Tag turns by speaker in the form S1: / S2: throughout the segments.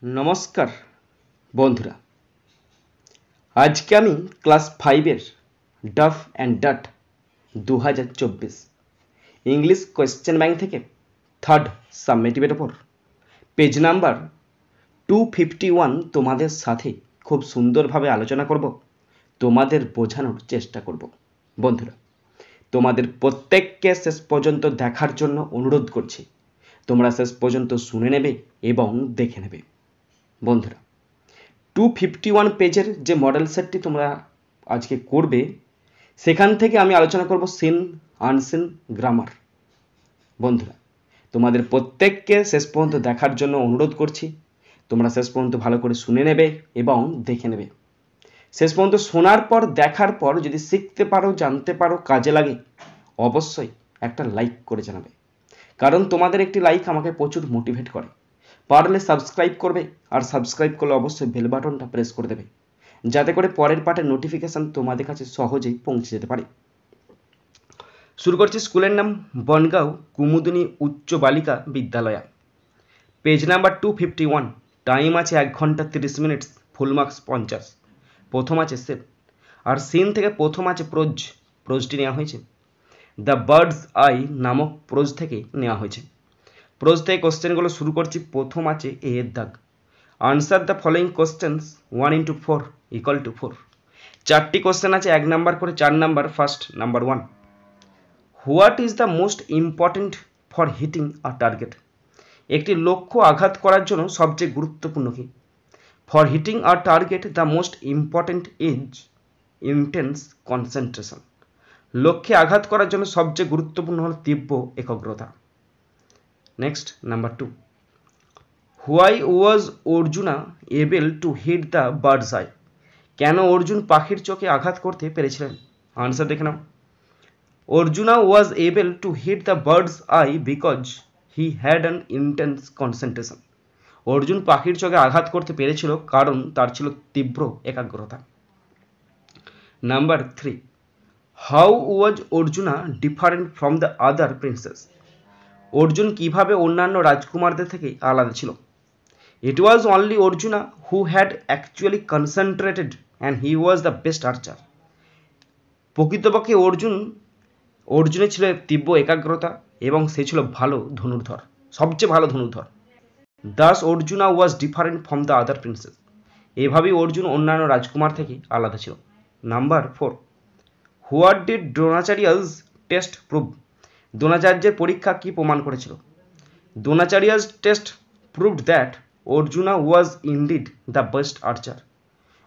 S1: नमस्कार बंधुरा आज के आमी क्लास 5 डफ and dot 2024 English question bank থেকে থার্ড সাবমিটিভের উপর পেজ নাম্বার 251 তোমাদের সাথে খুব সুন্দরভাবে আলোচনা করব, তোমাদের বোঝানোর চেষ্টা করব। বন্ধুরা, তোমাদের প্রত্যেককে শেষ পর্যন্ত দেখার জন্য অনুরোধ করছি। তোমরা শেষ পর্যন্ত শুনে নেবে এবং দেখে নেবে। বন্ধুরা, 251 পেজের যে মডেল সেটটি তোমরা আজকে করবে, সেখান থেকে আমি আলোচনা করব সিন আনসিন গ্রামার। বন্ধুরা, তোমাদের প্রত্যেককে শেষ পর্যন্ত দেখার জন্য অনুরোধ করছি। তোমরা শেষ পর্যন্ত ভালো করে শুনে নেবে এবং দেখে নেবে। শেষ পর্যন্ত শোনার পর দেখার পর যদি শিখতে পারো, জানতে পারো, কাজে লাগে, অবশ্যই একটা লাইক করে জানাবে। কারণ তোমাদের একটি লাইক আমাকে প্রচুর মোটিভেট করে। পারলে সাবস্ক্রাইব করবে, আর সাবস্ক্রাইব করলে অবশ্যই বেল বাটনটা প্রেস করে দেবে, যাতে করে পরের পার্টের নোটিফিকেশান তোমাদের কাছে সহজেই পৌঁছে যেতে পারে। শুরু করছি। স্কুলের নাম বনগাঁও কুমুদিনী উচ্চ বালিকা বিদ্যালয়। Page number 251। টাইম আছে 1 ঘন্টা 30 মিনিট, ফুল মার্কস 50। প্রথম আছে সেট, আর সিন থেকে প্রথম আছে প্রোজটি নেওয়া হয়েছে দ্য বার্ডস আই নামক প্রোজ থেকে নেওয়া হয়েছে। প্রোজ থেকে কোশ্চেনগুলো শুরু করছি। প্রথম আছে এ এর দাগ। Answer the following questions 1 into 4 = 4। চারটি কোশ্চেন আছে, 1 নাম্বার করে 4 number. First number 1, what is the most important for hitting a target? একটি লক্ষ্য আঘাত করার জন্য সবচেয়ে গুরুত্বপূর্ণ কি? For hitting a target the most important is intense concentration. লক্ষ্যে আঘাত করার জন্য সবচেয়ে গুরুত্বপূর্ণ হল তীব্র একাগ্রতা। Next number 2, why was Arjuna able to hit the bird's eye? কেন অর্জুন পাখির চোখে আঘাত করতে পেরেছিলেন? আনসার দেখে নাও। Arjuna was able to hit the bird's eye because he had an intense concentration. Arjun পাখির চোখে আঘাত করতে পেরেছিল কারণ তার ছিল তীব্র একাগ্রতা। Number 3, how was Arjuna different from the other princes? Arjun কিভাবে অন্যান্য রাজকুমারদের থেকে আলাদা ছিল? It was only Arjuna who had actually concentrated and he was the best archer. প্রকৃতপক্ষে অর্জুনের ছিল তীব্র একাগ্রতা এবং সে ছিল ভালো ধনুর্ধর, সবচেয়ে ভালো ধনুর্ধর। Thus Arjuna was different from the other princes. এভাবেই অর্জুন অন্যান্য রাজকুমার থেকে আলাদা ছিল। Number 4, what did Dronacharya's test prove? দ্রোণাচার্যের পরীক্ষা কি প্রমাণ করেছিল? Dronacharya's test proved that Arjuna was indeed the best archer.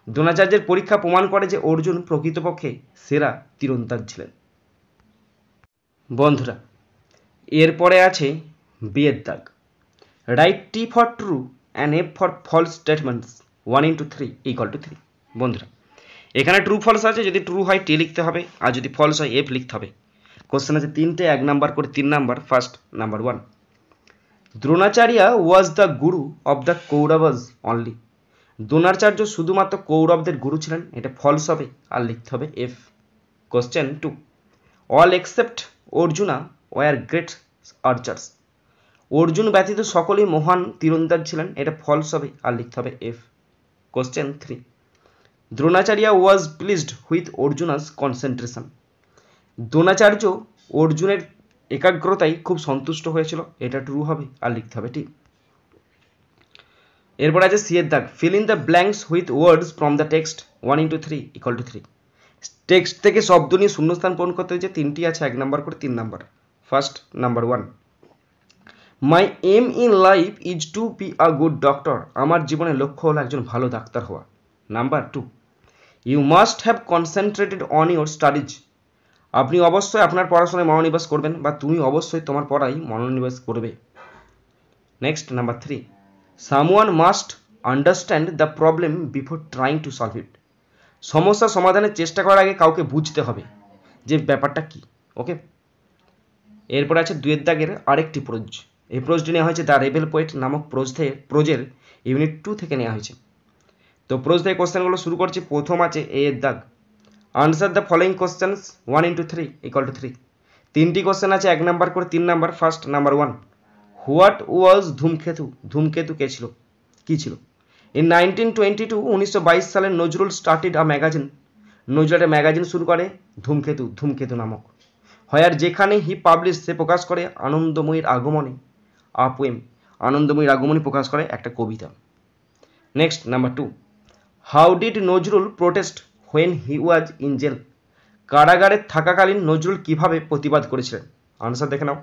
S1: দ্রোণাচার্যের পরীক্ষা প্রমাণ করে যে অর্জুন প্রকৃতপক্ষে সেরা তীরন্দাজ ছিলেন। বন্ধুরা, এরপরে আছে বি এর দাগ। Write T for true and F for false statements 1 into 3 = 3। বন্ধুরা, এখানে ট্রু ফলস আছে। যদি ট্রু হয় টি লিখতে হবে, আর যদি ফলস হয় এফ লিখতে হবে। কোশ্চেন আছে 3টে, 1 নাম্বার করে 3 number. First number 1, Dronacharya was the guru of the Kauravas only. Dronacharya শুধুমাত্র কৌরবদের গুরু ছিলেন, এটা ফলস হবে, আর লিখতে হবে F. Question 2, all except Arjuna were great archers. Arjun ব্যতীত সকলেই মহান তীরন্দাজ ছিলেন, এটা ফলস হবে, আর লিখতে হবে F. Question 3, Dronacharya was pleased with Arjuna's concentration. Dronacharya অর্জুনের একাগ্রতায় খুব সন্তুষ্ট হয়েছিল, এটা ট্রু হবে, আর লিখতে হবে টি। এরপর আছে সি এর দাগ। Feel in the blanks with words from the text 1 into 3 = 3। Text থেকে শব্দ নিয়ে শূন্যস্থান পূরণ করতে হয়েছে। 3টি আছে, 1 নাম্বার করে 3 number. First number 1, my aim in life is to be a good doctor. আমার জীবনের লক্ষ্য হলো একজন ভালো ডাক্তার হওয়া। Number 2, you must have concentrated on your studies. আপনি অবশ্যই আপনার পড়াশোনায় মনোনিবেশ করবেন, বা তুমি অবশ্যই তোমার পড়ায় মনোনিবেশ করবে। Next number 3, someone must understand the problem before trying to solve it. সমস্যা সমাধানের চেষ্টা করার আগে কাউকে বুঝতে হবে যে ব্যাপারটা কি। ওকে। এরপর আছে 2 এর দাগের আরেকটি প্রোজ। এই প্রোজটি নেওয়া হয়েছে দ্য রেবেল পোয়েট নামক প্রোজের ইউনিট 2 থেকে নেওয়া হয়েছে। তো প্রোজ থেকে কোশ্চেনগুলো শুরু করছি। প্রথম আছে এ এর দাগ। Answer the following questions 1 into 3 = 3। 3টি কোশ্চেন আছে, 1 নাম্বার করে 3 number. First number 1, what was ধূমকেতু? ধূমকেতু কে ছিল? কি ছিল? ইন 1922 1922 সালে Nazrul started a magazine, Nazrul একটা ম্যাগাজিন শুরু করে ধূমকেতু নামক, হয়ার যেখানে হি পাবলিশ সে প্রকাশ করে আনন্দময়ীর আগমনে আ পোয়েম, আনন্দময়ীর আগমনে প্রকাশ করে একটা কবিতা। Next number 2, how did Nazrul protest when he was in jail, কারাগারে থাকাকালীন নজরুল কিভাবে প্রতিবাদ করেছিলেন? আনসার দেখে নাও।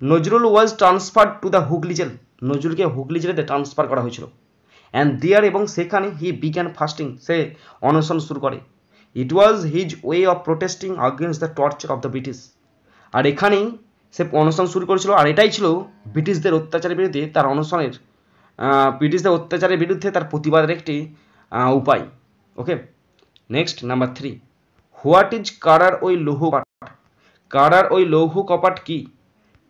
S1: Nazrul was transferred to the Hooghly jail, নজরুলকে হুগলি জেলেতে ট্রান্সফার করা হয়েছিল। অ্যান্ড দেয়ার, এবং সেখানে হি বিগ্যান ফাস্টিং, সে অনশন শুরু করে। It was his way of protesting against the torture of the British, আর এখানেই সে অনশন শুরু করেছিল, আর এটাই ছিল ব্রিটিশদের অত্যাচারের বিরুদ্ধে তার অনশনের, ব্রিটিশদের অত্যাচারের বিরুদ্ধে তার প্রতিবাদের একটি উপায়। ওকে, নেক্সট নাম্বার 3, হোয়াট ইজ কারার ওই লৌহ কপাট, কারার ওই লৌহ কপাট কি?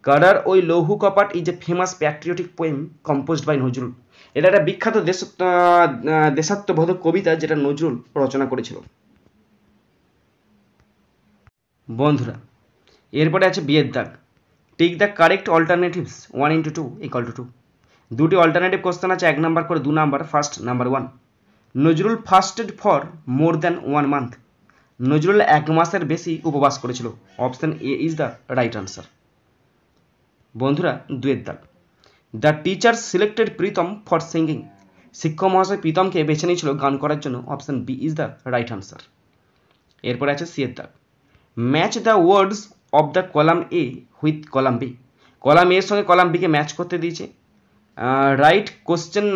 S1: কারার Oi Louho Kopat is a famous patriotic poem composed by Nazrul, এটা একটা বিখ্যাত দেশাত্মবোধক কবিতা যেটা নজরুল রচনা করেছিল। বন্ধুরা, এরপরে আছে বিয়ের দাগ। Take the correct alternatives 1 into 2 = 2, দুটি অল্টারনেটিভ কোশ্চেন আছে, 1 নাম্বার করে 2 number. First number 1, Nazrul fasted for more than 1 month, Nazrul 1 মাসের বেশি উপবাস করেছিল। Option A is the right answer. বন্ধুরা, 2 এর দাগ, the teacher selected Pritam for singing, শিক্ষক মহাশয় প্রীতমকে বেছে নিয়েছিল গান করার জন্য। Option B is the right answer. এরপরে আছে সি এর দাগ, match the words of the column A with column B, column এর সঙ্গে কলাম বিকে ম্যাচ করতে দিয়েছে। Write question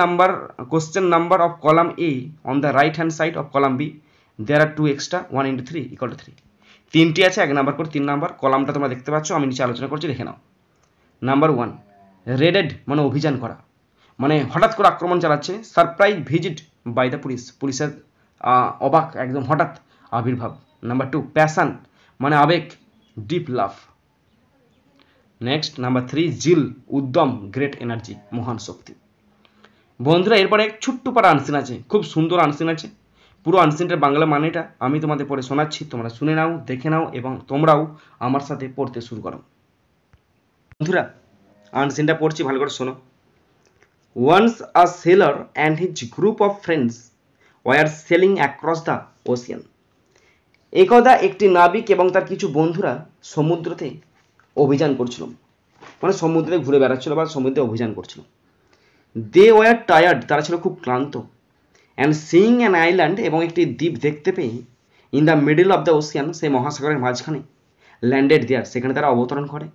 S1: number of column A on the right hand side of column B, there are 2 extra 1 into 3 = 3, তিনটি আছে, 1 number করে 3 number. কলামটা তোমরা দেখতে পাচ্ছ, আমি নিচে আলোচনা করছি, দেখে নাও। নাম্বার 1, রেডেড মানে অভিযান করা, মানে হঠাৎ করে আক্রমণ চালাচ্ছে। Surprise visit by the police, পুলিশের অবাক একদম হঠাৎ আবির্ভাব। নাম্বার 2, প্যাশন মানে আবেগ, ডিপ লাভ। নেক্সট নাম্বার 3, জিল উদ্যম, গ্রেট এনার্জি মহান শক্তি। বন্ধুরা, এরপরে এক ছোট্ট পারা আনসিন আছে, খুব সুন্দর আনসিন আছে। পুরো আনসিনটার বাংলা মানেটা আমি তোমাদের পড়ে শোনাচ্ছি, তোমরা শুনে নাও, দেখে নাও এবং তোমরাও আমার সাথে পড়তে শুরু করো। বন্ধুরা, আনসিনটা পড়ছি, ভালো করে শোনো। Once a sailor and his group of friends were sailing across the ocean, একদা একটি নাবিক এবং তার কিছু বন্ধুরা সমুদ্রতে অভিযান করছিল, মানে সমুদ্রে ঘুরে বেড়াচ্ছিল বা সমুদ্রে অভিযান করছিল। দে ওয়ার টায়ার্ড, তারা ছিল খুব ক্লান্ত। অ্যান্ড সিইং অ্যান আইল্যান্ড, এবং একটি দ্বীপ দেখতে পেয়ে, in the middle of the Ocean, সেই মহাসাগরের মাঝখানে, ল্যান্ডেড দেয়ার, সেখানে তারা অবতরণ করে।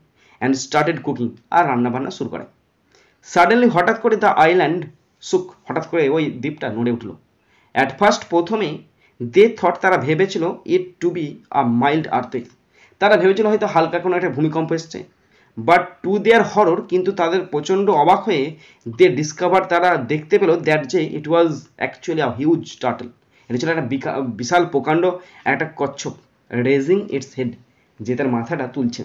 S1: অ্যান্ড স্টার্টেড কুকিং, আর রান্নাবান্না শুরু করে। সাডেনলি, হঠাৎ করে, দ্য আইল্যান্ড সুক, হঠাৎ করে ওই দ্বীপটা নড়ে উঠল। অ্যাট ফার্স্ট, প্রথমে, দে থট, তারা ভেবেছিল, it to be a mild earthquake, তারা ভেবেছিল হয়তো হালকা কোনো একটা ভূমিকম্প এসছে। বাট টু দেয়ার হরর, কিন্তু তাদের প্রচণ্ড অবাক হয়ে, দে ডিসকভার, তারা দেখতে পেল, দ্যাট যে it was actually a huge turtle, এটা ছিল একটা বিশাল প্রকাণ্ড একটা কচ্ছপ, রেজিং ইটস হেড, যে তার মাথাটা তুলছে।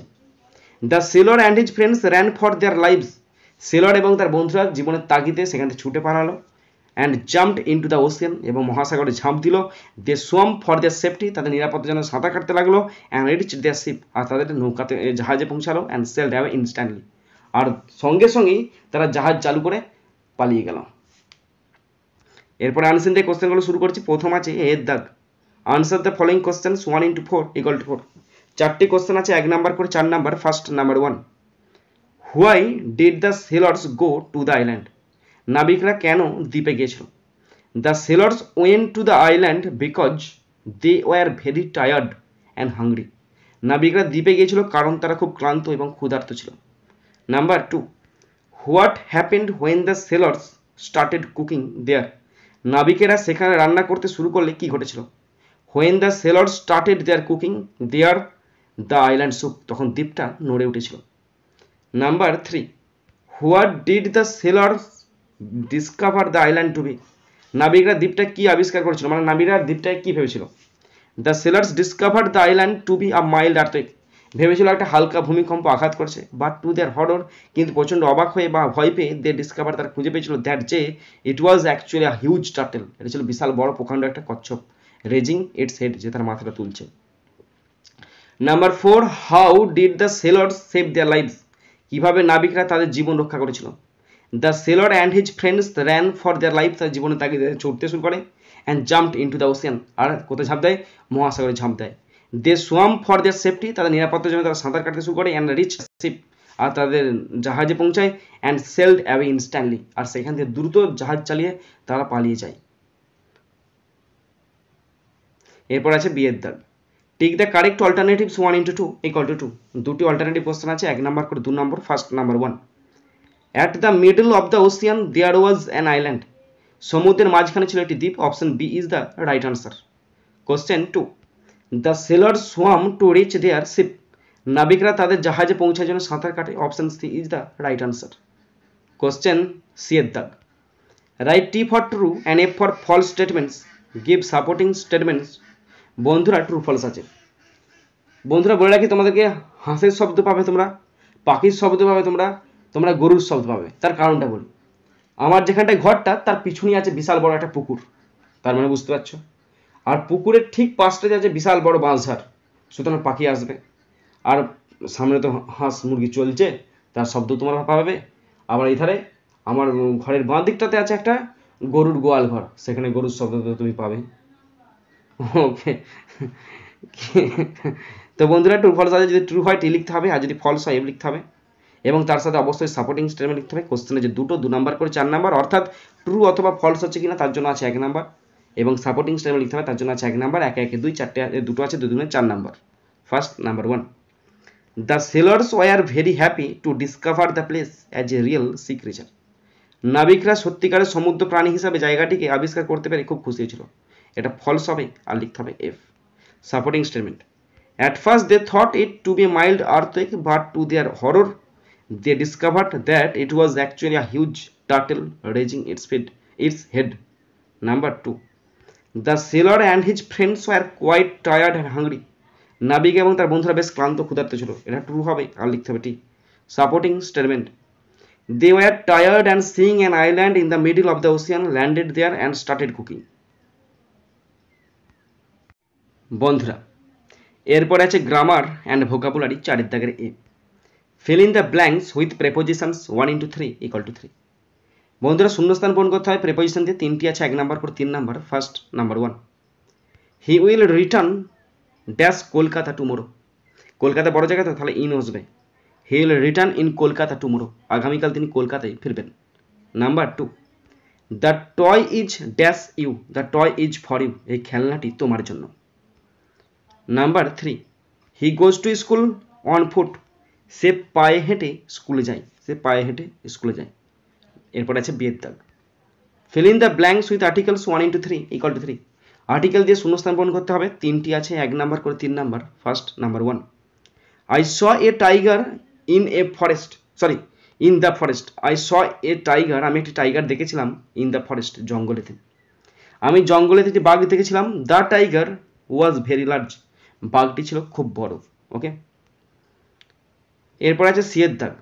S1: The sailor and his friends ran for their lives, sailor এবং তার বন্ধুরা জীবনের তাগিদে সেখান থেকে ছুটে পালালো। And jumped into the ocean, এবং মহাসাগরে ঝাঁপ দিল। They swam for their safety, তাদের নিরাপত্তার জন্য সাঁতার কাটতে লাগলো। অ্যান্ড রিচ দেয়ার শিপ, আর তাদের নৌকাতে জাহাজে পৌঁছালো। অ্যান্ড সেলড অ্যাওয়ে ইনস্ট্যান্টলি, আর সঙ্গে সঙ্গেই তারা জাহাজ চালু করে পালিয়ে গেল। এরপরে আনসিন দিয়ে কোশ্চেনগুলো শুরু করছি। প্রথম আছে এর দাগ, answer the following questions 1 into 4 = 4, 4টি কোশ্চেন আছে, 1 নাম্বার করে 4 number. First number 1, why did the sailors go to the island, নাবিকরা কেন দ্বীপে গিয়েছিল? The sailors went to the island because they were very tired and hungry, নাবিকরা দ্বীপে গিয়েছিল কারণ তারা খুব ক্লান্ত এবং ক্ষুধার্ত ছিল। Number 2, what happened when the sailors started cooking there, নাবিকেরা সেখানে রান্না করতে শুরু করলে কি ঘটেছিল? When the sailors started there cooking there the island সুক, তখন দ্বীপটা নড়ে উঠেছিল। Number 3, what did the sailors discover the island to be, নাবিকরা দ্বীপটা কি আবিষ্কার করেছিল, মানে নাবিকরা দ্বীপটাকে কি ভেবেছিল? The sailors discover the island to be a mild earthquake, ভেবেছিল একটা হালকা ভূমিকম্প আঘাত করছে। বাট টু দেয়ার হরর, কিন্তু প্রচণ্ড অবাক হয়ে বা ভয় পেয়ে, দে ডিসকভার, তারা খুঁজে পেয়েছিল, দ্যাট যে it was actually a huge turtle, এটা ছিল বিশাল বড় প্রকাণ্ড একটা কচ্ছপ, রেজিং ইটস হেড, যে তার মাথাটা তুলছে। Number 4, how did the sailors save their lives, কিভাবে নাবিকরা তাদের জীবন রক্ষা করেছিল? The sailor and his friends ran for their life, তার জীবনে তাকে ছুটতে শুরু করে। And jumped into the ocean, আর কোথায় ঝাঁপ দেয়? মহাসাগরে ঝাঁপ দেয়। They swam for their safety, তাদের নিরাপত্তার জন্য তারা সাঁতার কাটতে শুরু করে। অ্যান্ড রিচ শিপ, আর তাদের জাহাজে পৌঁছায়। অ্যান্ড সেলড অ্যাওয়ে ইনস্ট্যান্টলি, আর সেখান থেকে দ্রুত জাহাজ চালিয়ে তারা পালিয়ে যায়। এরপর আছে বিয়ের দাগ। Take the correct alternatives 1 into 2 = 2। দুটি অল্টারনেটিভ কোশ্চেন আছে, 1 নাম্বার করে 2 number. First number 1, at the middle of the ocean there was an island, সমুদ্রের মাঝখানে ছিল একটি দ্বীপ। Option B is the right answer. Question 2, the sailor swam to reach their ship, নাবিকরা তাদের জাহাজে পৌঁছার জন্য সাঁতার কাটে। Option C is the right answer. Question C এর দাগ, write T for true and F for false statements, give supporting statements. বন্ধুরা ট্রু ফলস আছে। বন্ধুরা বলে রাখি, তোমাদেরকে হাঁসের শব্দ পাবে তোমরা, পাখির শব্দ পাবে তোমরা গরুর শব্দ পাবে। তার কারণটা বলি, আমার যেখানটায় ঘরটা তার পিছনেই আছে বিশাল বড় একটা পুকুর, তার মানে বুঝতে পারছো। আর পুকুরের ঠিক পাশটাতে আছে বিশাল বড় বাঁশঝাড়, সুতরাং পাখি আসবে। আর সামনে তো হাঁস মুরগি চলছে, তার শব্দ তোমরা পাবে। আবার এই ধারে আমার ঘরের বাঁ দিকটাতে আছে একটা গরুর গোয়াল ঘর, সেখানে গরুর শব্দ তুমি পাবে। ওকে, তো বন্ধুরা ট্রু ফলস আছে, যদি ট্রু হয় টি লিখতে হবে, আর যদি ফলস হয় এফ লিখতে হবে, এবং তার সাথে অবশ্যই সাপোর্টিং স্টেটমেন্ট লিখতে হবে। কোশ্চেনে যে দুটো 2 নাম্বার করে 4 নাম্বার, অর্থাৎ ট্রু অথবা ফলস হচ্ছে কিনা তার জন্য আছে 1 নাম্বার, এবং সাপোর্টিং স্টেটমেন্ট লিখতে হবে, তার জন্য আছে 1 নাম্বার। 1 1 2 4টে দুটো আছে, 2 2 4 number. First number 1, the sailors were very happy to discover the place as a real sea creature, নাবিকরা সত্যিকারের সমুদ্র প্রাণী হিসাবে জায়গাটিকে আবিষ্কার করতে পেরে খুব খুশি হয়েছিল। এটা ফলস হবে, আর লিখতে হবে F. Supporting statement, at first they thought it to be a mild earthquake, but to their horror they discovered that it was actually a huge turtle raising its head. Number 2, the sailor and his friends were quite tired and hungry, নাবিক এবং তার বন্ধুরা বেশ ক্লান্ত ক্ষুধার্ত ছিল। এটা true হবে, আর লিখতে হবে T. Supporting statement, they were tired and seeing an island in the middle of the ocean landed there and started cooking. বন্ধুরা এরপরে আছে গ্রামার অ্যান্ড ভোকাবুলারি, 4 দাগের A. Fill in the blanks with prepositions 1 into 3 = 3। বন্ধুরা শূন্যস্থান পূরণ করতে হয় preposition দিয়ে, 3টি আছে, 1 নাম্বার করে 3 number. First number 1, he will return dash Kolkata tomorrow, Kolkata বড় জায়গা তো, তাহলে ইন আসবে। He will return in Kolkata tomorrow, আগামীকাল তিনি কলকাতায় ফিরবেন। Number 2, the toy is dash you, the toy is for you, এই খেলনাটি তোমার জন্য। Number 3, he goes to school on foot, সে পায়ে হেঁটে স্কুলে যায়, সে পায়ে হেঁটে স্কুলে যায়। এরপর আছে বিয়ের দাগ, feel in the blanks with articles 1 into 3 = 3। Article দিয়ে শূন্যস্থান পূরণ করতে হবে, 3টি আছে, 1 নাম্বার করে 3 number. First number 1, I saw a tiger in a forest, sorry in the forest. I saw a tiger, আমি একটি টাইগার দেখেছিলাম। ইন দ্য ফরেস্ট, জঙ্গলেতে, আমি জঙ্গলেতে একটি বাঘ দেখেছিলাম। The tiger was very large, বাঘটি ছিল খুব বড়। ওকে, এরপর আছে সি এর দাগ,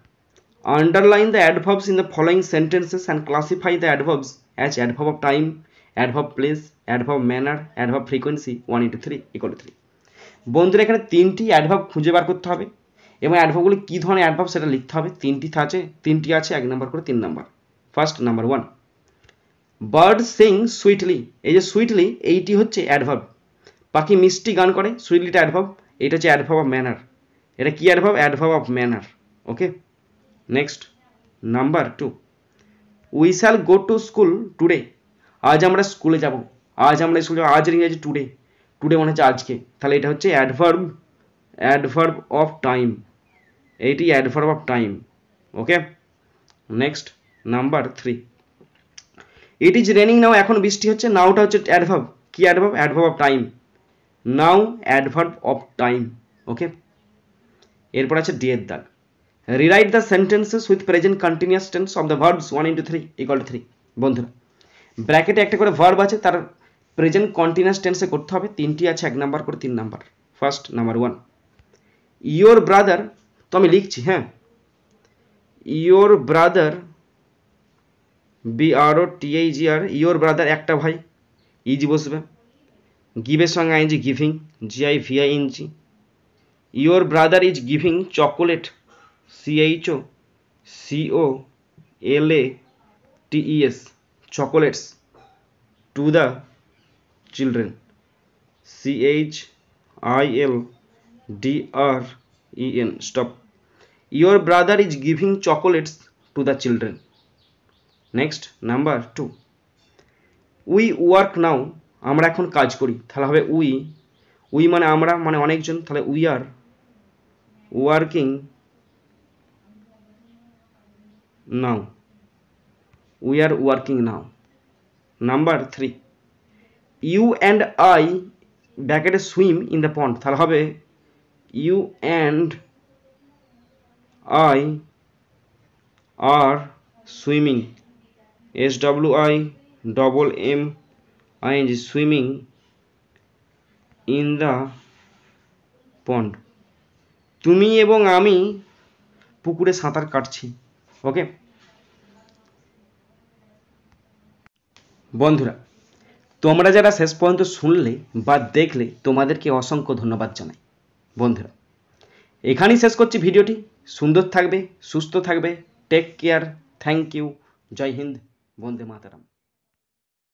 S1: underline the adverbs in the following sentences and classify the adverbs as adverb of time, adverb place, adverb manner, adverb frequency 1 into 3 = 3। বন্ধুরা এখানে 3টি অ্যাডভার্ব খুঁজে বার করতে হবে, এবং অ্যাডভার্বগুলি কী ধরনের অ্যাডভার্ব সেটা লিখতে হবে। 3টি আছে, 1 নাম্বার করে 3 number. First number 1, bird Singh sweetly, এই যে সুইটলি এইটি হচ্ছে অ্যাডভার্ব, পাখি মিষ্টি গান করে, সুইটলিটা অ্যাডভার্ব, এটা হচ্ছে অ্যাডভার্ব অফ ম্যানার। এটা কি adverb? Adverb of manner. Okay, next number 2, we shall go to school today, আজ আমরা স্কুলে যাব, আজ আমরা স্কুলে যাব, আজ ইংরেজি টুডে, টুডে মানে হচ্ছে আজকে, তাহলে এটা হচ্ছে অ্যাডভার্ব অফ টাইম, এইটি adverb of time. Okay, next number 3, it is raining now, এখন বৃষ্টি হচ্ছে, নাওটা হচ্ছে অ্যাডভার্ব, কি adverb? Adverb of time, now adverb of time. Okay, এরপর আছে ডি এর দাগ, rewrite the sentences with present continuous tense of the verbs 1 into 3 = 3। বন্ধুরা ব্র্যাকেটে একটা করে ভার্ব আছে, তার প্রেজেন্ট কন্টিনিউয়াস টেন্সে করতে হবে, 3টি আছে, 1 নাম্বার করে 3 number. First number 1, your brother, তো আমি লিখছি, হ্যাঁ, your brother, BROTHER, your brother একটা ভাই, ইজি বসবে, গিভের সঙ্গে ING, giving, GIVING, your brother is giving chocolate, CHOCOLATE, LATES, chocolates, to the children. CHILDREN, stop. Your brother is giving chocolates to the children. Next, number 2. We work now, আমরা এখন কাজ করি, তাহলে হবে we মানে আমরা মানে অনেকজন, তাহলে we are working now. We are working now. Number 3. You and I ব্র্যাকেটে swim in the pond, তাহলে হবে you and I are swimming, SWIMMING, swimming in the pond. তুমি এবং আমি পুকুরে সাঁতার কাটছি। ওকে বন্ধুরা, তোমরা যারা শেষ পর্যন্ত শুনলে বা দেখলে তোমাদেরকে অসংখ্য ধন্যবাদ জানাই। বন্ধুরা, এখানেই শেষ করছি ভিডিওটি। সুন্দর থাকবে, সুস্থ থাকবে, টেক কেয়ার, থ্যাংক ইউ, জয় হিন্দ, বন্দে মাতরম।